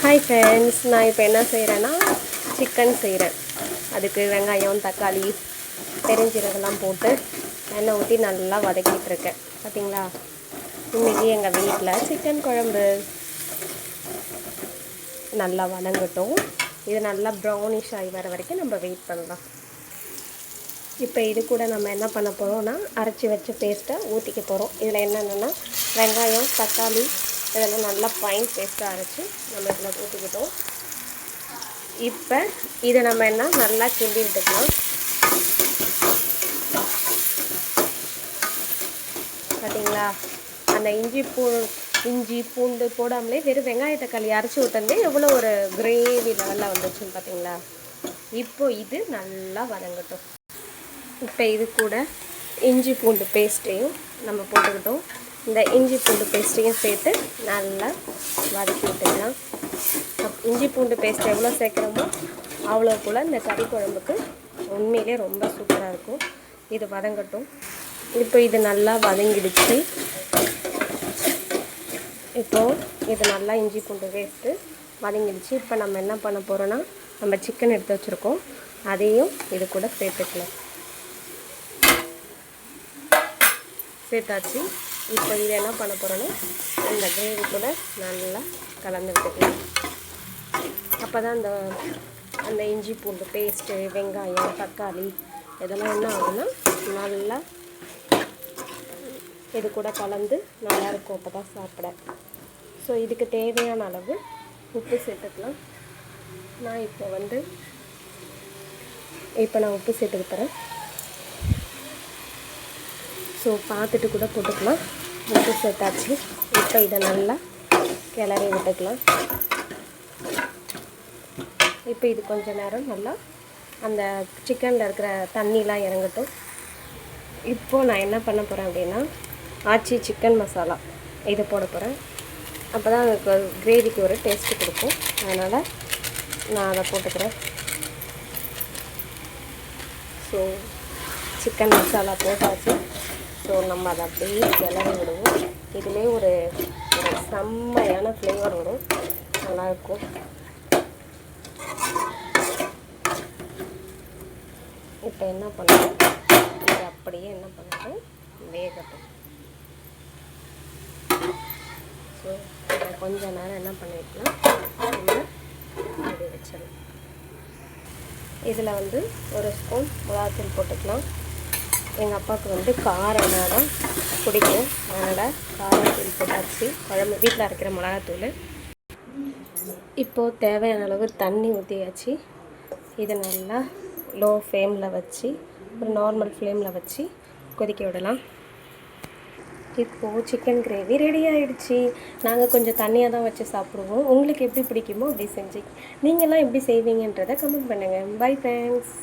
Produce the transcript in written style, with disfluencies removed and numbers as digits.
Hi friends, நான் இப்போ என்ன செய்கிறேன்னா சிக்கன் செய்கிறேன். அதுக்கு வெங்காயம், தக்காளி, பெருஞ்சீரகம்லாம் போட்டு எண்ணெய் ஊற்றி நல்லா வதக்கிட்டுருக்கேன். பார்த்தீங்களா, இன்றைக்கி எங்கள் வீட்டில் சிக்கன் குழம்பு. நல்லா வதங்கட்டும். இது நல்லா ப்ரௌனிஷ் ஆகி வர வரைக்கும் நம்ம வெயிட் பண்ணலாம். இப்போ இது கூட நம்ம என்ன பண்ண போகிறோம்னா அரைச்சி வச்ச பேஸ்ட்டை ஊற்றிக்க போகிறோம். இதில் என்னென்னா வெங்காயம், தக்காளி இதெல்லாம் நல்லா ஃபைன் பேஸ்ட்டாக அரைச்சி நம்ம இதில் ஊற்றிக்கிட்டோம். இப்போ இதை நம்ம என்ன நல்லா கிண்டி விட்டுக்கலாம். பார்த்தீங்களா, அந்த இஞ்சி பூண்டு போடாமலே வெறும் வெங்காய தக்காளி அரைச்சி விட்டோம்னே எவ்வளோ ஒரு கிரேவி லெவலில் வந்துச்சுன்னு பார்த்தீங்களா. இப்போ இது நல்லா வதங்கட்டும். இப்போ இது கூட இஞ்சி பூண்டு பேஸ்ட்டையும் நம்ம போட்டுக்கிட்டோம். இந்த இஞ்சி பூண்டு பேஸ்ட்டையும் சேர்த்து நல்லா வதக்கி விட்டுக்கலாம். இஞ்சி பூண்டு பேஸ்ட் எவ்வளோ சேர்க்குறோமோ அவ்வளோ போல் இந்த கறி குழம்புக்கு உண்மையிலே ரொம்ப சூப்பராக இருக்கும். இது வதங்கட்டும். இப்போ இது நல்லா வதங்கிடுச்சு. இப்போது இது நல்லா இஞ்சி பூண்டு பேஸ்ட்டு வதங்கிடுச்சு. இப்போ நம்ம என்ன பண்ண போகிறோன்னா நம்ம சிக்கன் எடுத்து வச்சுருக்கோம், அதையும் இது கூட சேர்த்துக்கலாம். சேர்த்தாச்சு. இப்போ இதை என்ன பண்ண போகிறோன்னா இந்த கிரேவி கூட நல்லா கலந்து விட்டுக்கலாம். அப்போ தான் அந்த இஞ்சி பூண்டு பேஸ்ட்டு, வெங்காயம், தக்காளி இதெல்லாம் என்ன ஆகுதுன்னா நல்லா இது கூட கலந்து நல்லாயிருக்கும். அப்போ தான் சாப்பிட. ஸோ இதுக்கு தேவையான அளவு உப்பு சேர்த்துக்கலாம். நான் நான் உப்பு சேர்த்துக்க போகிறேன். ஸோ பார்த்துட்டு கூட போட்டுக்கலாம். உப்பு சேர்த்தாச்சு. இப்போ இதை நல்லா கிளறி விட்டுக்கலாம். இப்போ இது கொஞ்சம் நேரம் நல்லா அந்த சிக்கனில் இருக்கிற தண்ணிலாம் இறங்கட்டும். இப்போது நான் என்ன பண்ண போகிறேன் அப்படின்னா ஆச்சி சிக்கன் மசாலா இதை போட போகிறேன். அப்போ தான் அதுக்கு கிரேவிக்கு ஒரு டேஸ்ட்டு கொடுக்கும். அதனால் நான் அதை போட்டுக்கிறேன். ஸோ சிக்கன் மசாலா போட்டாச்சு. ஸோ நம்ம அதை அப்படியே கிளறி விடுவோம். இதுலேயே ஒரு செம்மையான ஃப்ளேவர் வரும், நல்லாயிருக்கும். இப்போ என்ன பண்ணணும், இது அப்படியே என்ன பண்ணட்டும், வேகட்டும். ஸோ இதை கொஞ்ச நேரம் என்ன பண்ணிக்கலாம், நம்ம அப்படி வச்சிடலாம். இதில் ஒரு ஸ்பூன் மிளகாத்தூள் போட்டுக்கலாம். எங்கள் அப்பாவுக்கு காரம் தான் பிடிக்கும், அதனால் காரத்தூள் போட்டாச்சு. குழம்பு வீட்டில் அரைக்கிற மிளகாத்தூள். இப்போது தேவையான அளவு தண்ணி ஊற்றியாச்சு. இதை நல்லா லோ ஃப்ளேமில் வச்சு ஒரு நார்மல் ஃப்ளேமில் வச்சு கொதிக்க விடலாம். இப்போது சிக்கன் கிரேவி ரெடி ஆகிடுச்சு. நாங்கள் கொஞ்சம் தண்ணியாக தான் வச்சு சாப்பிடுவோம். உங்களுக்கு எப்படி பிடிக்குமோ அப்படி செஞ்சு நீங்கள்லாம் எப்படி செய்வீங்கன்றதை கமெண்ட் பண்ணுங்கள். Bye friends.